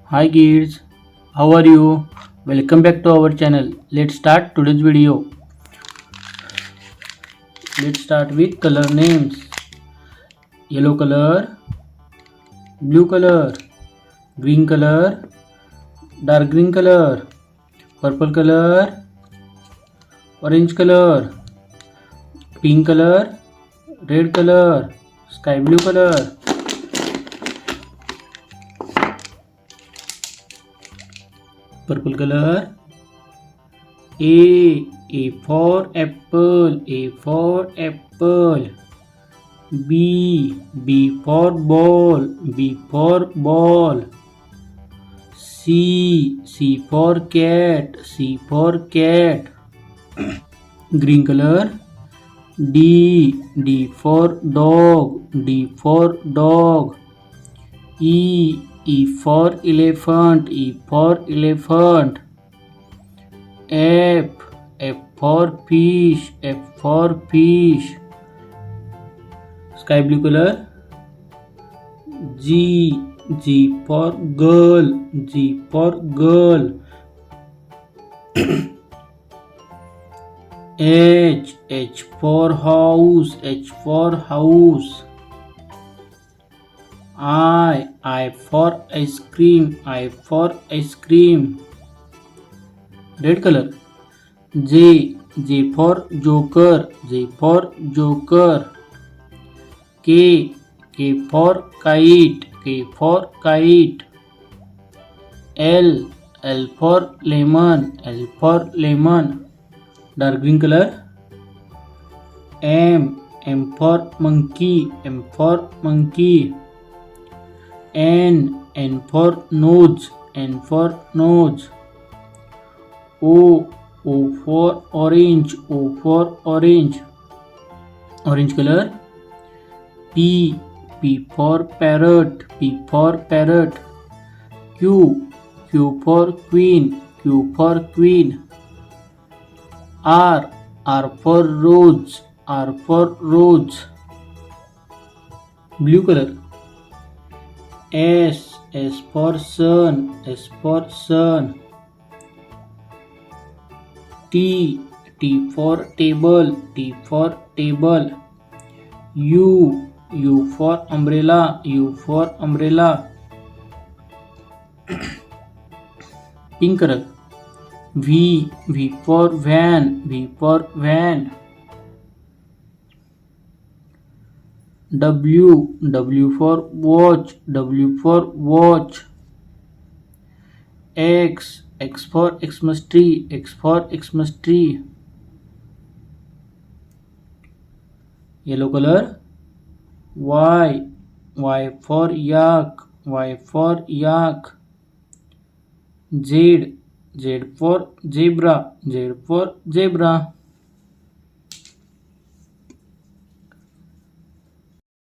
Hi kids, how are you? Welcome back to our channel. Let's start today's video. Let's start with color names. Yellow color, blue color, green color, dark green color, purple color, orange color, pink color, red color, sky blue color. Purple color. A for apple, A for apple. B for ball, B for ball. C for cat, C for cat. Green color. D for dog, D for dog. E for elephant, E for elephant. F for fish, F for fish. Sky blue color. G for girl, G for girl. H for house, H for house. I for ice cream, I for ice cream. Red color. J for joker, J for joker. K for kite, K for kite. L for lemon, L for lemon. Dark green color. M for monkey, M for monkey. N for nose, N for nose. O for orange, O for orange. Orange color. P for parrot, P for parrot. Q for queen, Q for queen. R for rose, R for rose. Blue color. S for sun, S for sun. T for table, T for table. U for umbrella, U for umbrella. Pink color. V for van, V for van. W for watch, W for watch. X for Xmas tree, X for Xmas tree. Yellow color. Y for yak, Y for yak. Z for zebra, Z for zebra.